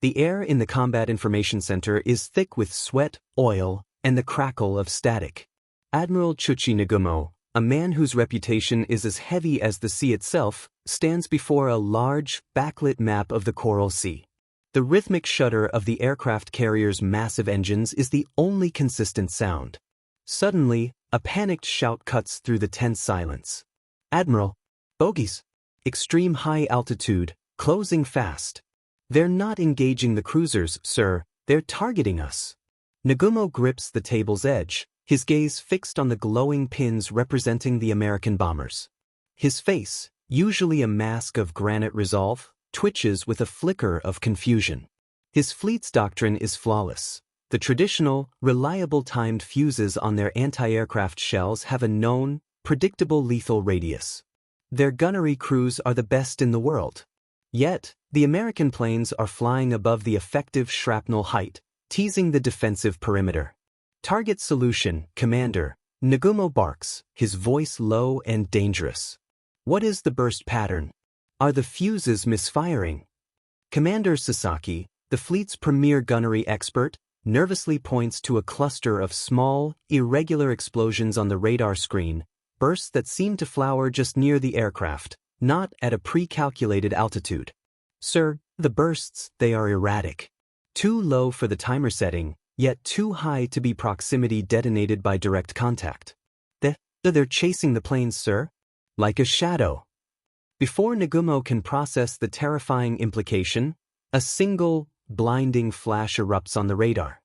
The air in the Combat Information Center is thick with sweat, oil, and the crackle of static. Admiral Chuchi Nagumo, a man whose reputation is as heavy as the sea itself, stands before a large, backlit map of the Coral Sea. The rhythmic shudder of the aircraft carrier's massive engines is the only consistent sound. Suddenly, a panicked shout cuts through the tense silence. "Admiral! Bogies! Extreme high altitude, closing fast. They're not engaging the cruisers, sir, they're targeting us." Nagumo grips the table's edge, his gaze fixed on the glowing pins representing the American bombers. His face, usually a mask of granite resolve, twitches with a flicker of confusion. His fleet's doctrine is flawless. The traditional, reliable timed fuses on their anti-aircraft shells have a known, predictable lethal radius. Their gunnery crews are the best in the world. Yet, the American planes are flying above the effective shrapnel height, teasing the defensive perimeter. "Target solution, Commander," Nagumo barks, his voice low and dangerous. "What is the burst pattern? Are the fuses misfiring?" Commander Sasaki, the fleet's premier gunnery expert, nervously points to a cluster of small, irregular explosions on the radar screen, bursts that seem to flower just near the aircraft, not at a pre-calculated altitude. "Sir, the bursts, they are erratic. Too low for the timer setting, yet too high to be proximity detonated by direct contact. They're chasing the planes, sir. Like a shadow." Before Nagumo can process the terrifying implication, a single, blinding flash erupts on the radar.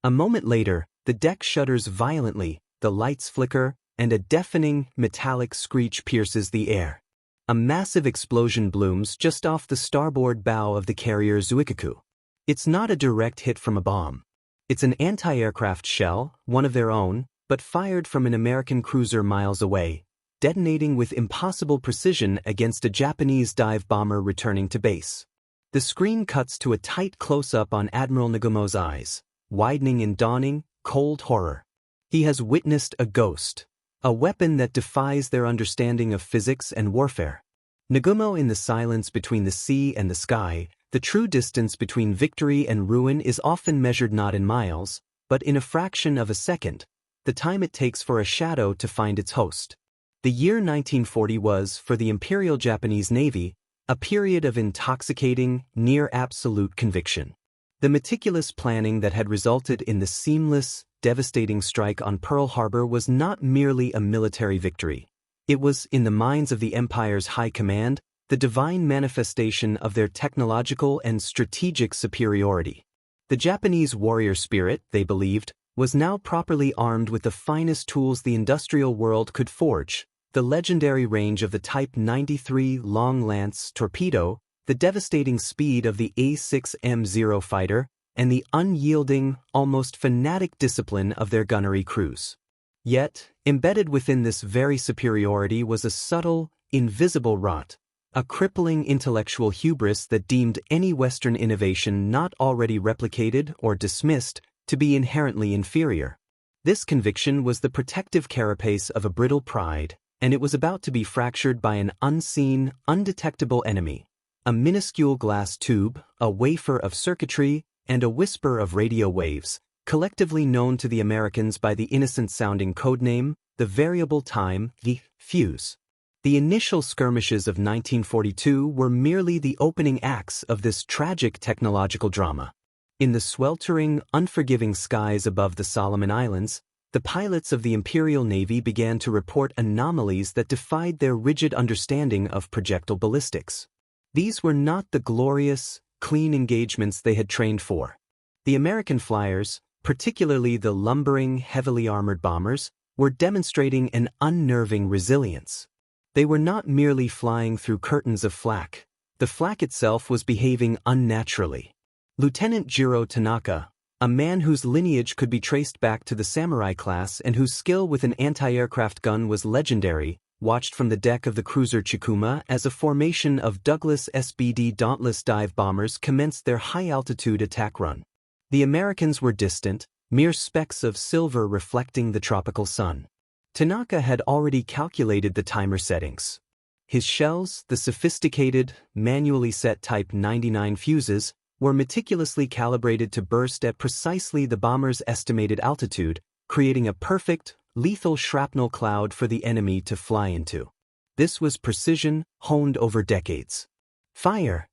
A moment later, the deck shudders violently, the lights flicker, and a deafening, metallic screech pierces the air. A massive explosion blooms just off the starboard bow of the carrier Zuikaku. It's not a direct hit from a bomb. It's an anti-aircraft shell, one of their own, but fired from an American cruiser miles away, detonating with impossible precision against a Japanese dive bomber returning to base. The screen cuts to a tight close-up on Admiral Nagumo's eyes, widening in dawning, cold horror. He has witnessed a ghost, a weapon that defies their understanding of physics and warfare. Nagumo, in the silence between the sea and the sky, the true distance between victory and ruin is often measured not in miles, but in a fraction of a second, the time it takes for a shadow to find its host. The year 1940 was, for the Imperial Japanese Navy, a period of intoxicating, near-absolute conviction. The meticulous planning that had resulted in the seamless, devastating strike on Pearl Harbor was not merely a military victory. It was, in the minds of the Empire's high command, the divine manifestation of their technological and strategic superiority. The Japanese warrior spirit, they believed, was now properly armed with the finest tools the industrial world could forge: the legendary range of the Type 93 Long Lance torpedo, the devastating speed of the A6M0 fighter, and the unyielding, almost fanatic discipline of their gunnery crews. Yet, embedded within this very superiority was a subtle, invisible rot, a crippling intellectual hubris that deemed any Western innovation not already replicated or dismissed to be inherently inferior. This conviction was the protective carapace of a brittle pride, and it was about to be fractured by an unseen, undetectable enemy. A minuscule glass tube, a wafer of circuitry, and a whisper of radio waves, collectively known to the Americans by the innocent-sounding codename, the variable time, the fuse. The initial skirmishes of 1942 were merely the opening acts of this tragic technological drama. In the sweltering, unforgiving skies above the Solomon Islands, the pilots of the Imperial Navy began to report anomalies that defied their rigid understanding of projectile ballistics. These were not the glorious, clean engagements they had trained for. The American flyers, particularly the lumbering, heavily armored bombers, were demonstrating an unnerving resilience. They were not merely flying through curtains of flak. The flak itself was behaving unnaturally. Lieutenant Jiro Tanaka, a man whose lineage could be traced back to the samurai class and whose skill with an anti-aircraft gun was legendary, watched from the deck of the cruiser Chikuma as a formation of Douglas SBD Dauntless dive bombers commenced their high-altitude attack run. The Americans were distant, mere specks of silver reflecting the tropical sun. Tanaka had already calculated the timer settings. His shells, the sophisticated, manually set Type 99 fuses, were meticulously calibrated to burst at precisely the bomber's estimated altitude, creating a perfect, lethal shrapnel cloud for the enemy to fly into. This was precision, honed over decades. "Fire!"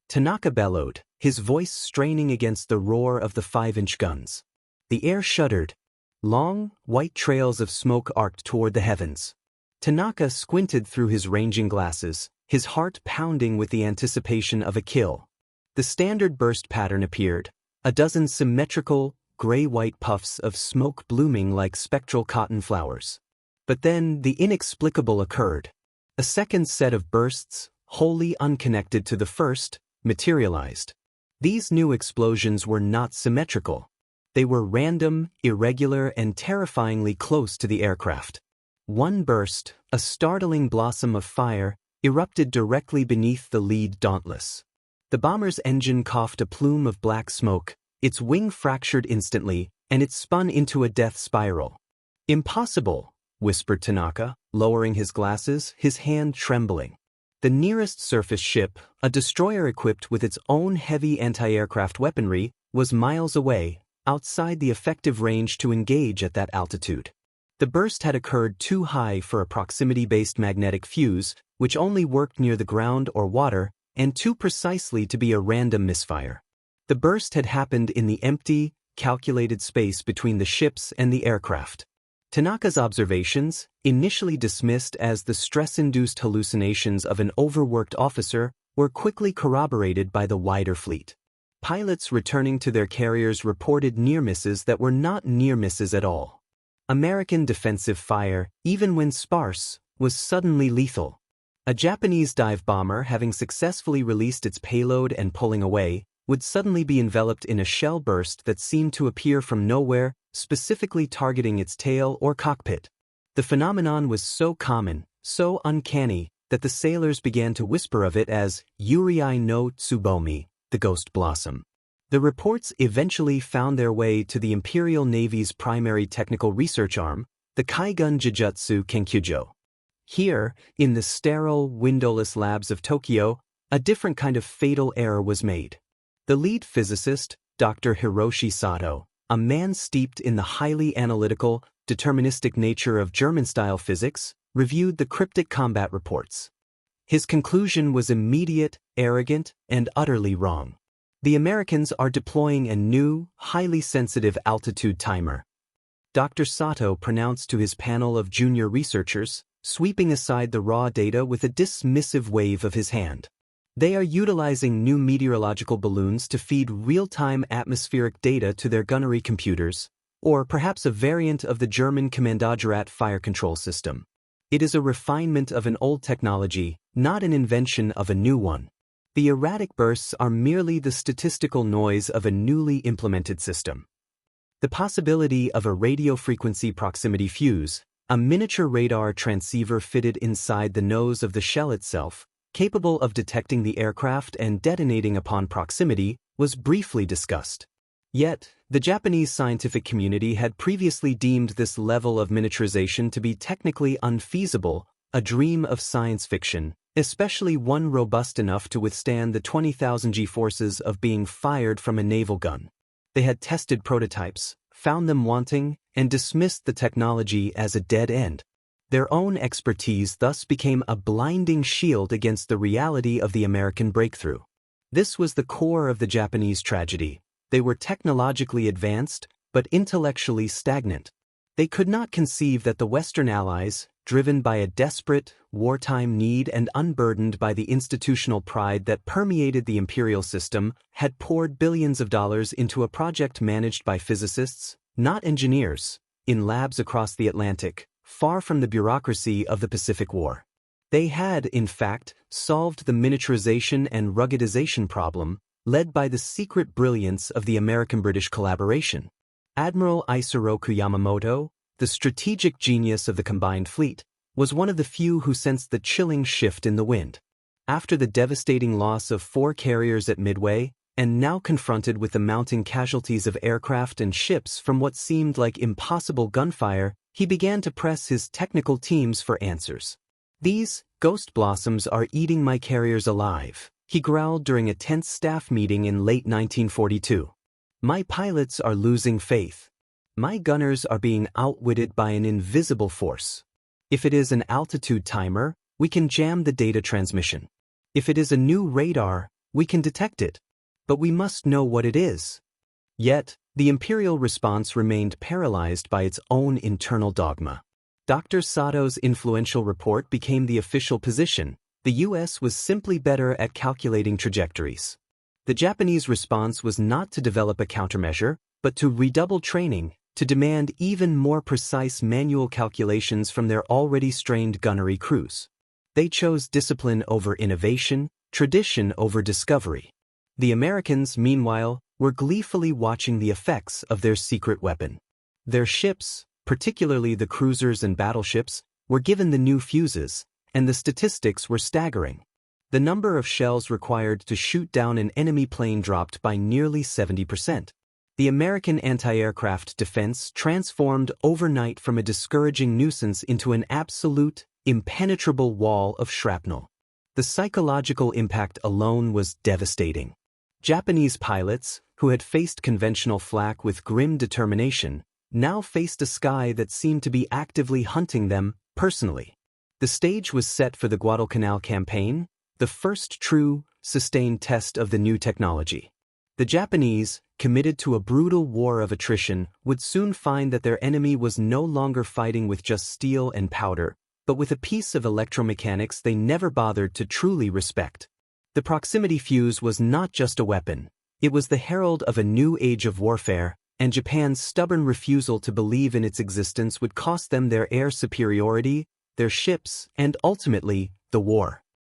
Tanaka bellowed, his voice straining against the roar of the 5-inch guns. The air shuddered. Long, white trails of smoke arced toward the heavens. Tanaka squinted through his ranging glasses, his heart pounding with the anticipation of a kill. The standard burst pattern appeared, a dozen symmetrical, gray-white puffs of smoke blooming like spectral cotton flowers. But then the inexplicable occurred. A second set of bursts, wholly unconnected to the first, materialized. These new explosions were not symmetrical. They were random, irregular, and terrifyingly close to the aircraft. One burst, a startling blossom of fire, erupted directly beneath the lead Dauntless. The bomber's engine coughed a plume of black smoke, its wing fractured instantly, and it spun into a death spiral. "Impossible," whispered Tanaka, lowering his glasses, his hand trembling. The nearest surface ship, a destroyer equipped with its own heavy anti-aircraft weaponry, was miles away, outside the effective range to engage at that altitude. The burst had occurred too high for a proximity-based magnetic fuse, which only worked near the ground or water, and too precisely to be a random misfire. The burst had happened in the empty, calculated space between the ships and the aircraft. Tanaka's observations, initially dismissed as the stress-induced hallucinations of an overworked officer, were quickly corroborated by the wider fleet. Pilots returning to their carriers reported near misses that were not near misses at all. American defensive fire, even when sparse, was suddenly lethal. A Japanese dive bomber, having successfully released its payload and pulling away, would suddenly be enveloped in a shell burst that seemed to appear from nowhere, specifically targeting its tail or cockpit. The phenomenon was so common, so uncanny, that the sailors began to whisper of it as Yurei no Tsubomi, the ghost blossom. The reports eventually found their way to the Imperial Navy's primary technical research arm, the Kaigun Jujutsu Kenkyujo. Here, in the sterile, windowless labs of Tokyo, a different kind of fatal error was made. The lead physicist, Dr. Hiroshi Sato, a man steeped in the highly analytical, deterministic nature of German-style physics, reviewed the cryptic combat reports. His conclusion was immediate, arrogant, and utterly wrong. The Americans are deploying a new, highly sensitive altitude timer. Dr. Sato pronounced to his panel of junior researchers, sweeping aside the raw data with a dismissive wave of his hand. They are utilizing new meteorological balloons to feed real-time atmospheric data to their gunnery computers, or perhaps a variant of the German Kommandojurat fire control system. It is a refinement of an old technology, not an invention of a new one. The erratic bursts are merely the statistical noise of a newly implemented system. The possibility of a radio frequency proximity fuse, a miniature radar transceiver fitted inside the nose of the shell itself, capable of detecting the aircraft and detonating upon proximity, was briefly discussed. Yet, the Japanese scientific community had previously deemed this level of miniaturization to be technically unfeasible, a dream of science fiction, especially one robust enough to withstand the 20,000 G-forces of being fired from a naval gun. They had tested prototypes, found them wanting, and dismissed the technology as a dead end. Their own expertise thus became a blinding shield against the reality of the American breakthrough. This was the core of the Japanese tragedy. They were technologically advanced, but intellectually stagnant. They could not conceive that the Western Allies, driven by a desperate, wartime need and unburdened by the institutional pride that permeated the imperial system, had poured billions of dollars into a project managed by physicists, not engineers, in labs across the Atlantic, far from the bureaucracy of the Pacific War. They had, in fact, solved the miniaturization and ruggedization problem, led by the secret brilliance of the American-British collaboration. Admiral Isoroku Yamamoto, the strategic genius of the combined fleet, was one of the few who sensed the chilling shift in the wind. After the devastating loss of 4 carriers at Midway, and now confronted with the mounting casualties of aircraft and ships from what seemed like impossible gunfire, he began to press his technical teams for answers. "These ghost blossoms are eating my carriers alive," He growled during a tense staff meeting in late 1942. My pilots are losing faith. My gunners are being outwitted by an invisible force. If it is an altitude timer, we can jam the data transmission. If it is a new radar, we can detect it. But we must know what it is. Yet, the Imperial response remained paralyzed by its own internal dogma. Dr. Sato's influential report became the official position. The U.S. was simply better at calculating trajectories. The Japanese response was not to develop a countermeasure, but to redouble training, to demand even more precise manual calculations from their already strained gunnery crews. They chose discipline over innovation, tradition over discovery. The Americans, meanwhile, were gleefully watching the effects of their secret weapon. Their ships, particularly the cruisers and battleships, were given the new fuses, and the statistics were staggering. The number of shells required to shoot down an enemy plane dropped by nearly 70%. The American anti-aircraft defense transformed overnight from a discouraging nuisance into an absolute, impenetrable wall of shrapnel. The psychological impact alone was devastating. Japanese pilots, who had faced conventional flak with grim determination, now faced a sky that seemed to be actively hunting them personally. The stage was set for the Guadalcanal campaign, the first true, sustained test of the new technology. The Japanese, committed to a brutal war of attrition, would soon find that their enemy was no longer fighting with just steel and powder, but with a piece of electromechanics they never bothered to truly respect. The proximity fuse was not just a weapon, it was the herald of a new age of warfare, and Japan's stubborn refusal to believe in its existence would cost them their air superiority, their ships, and ultimately, the war.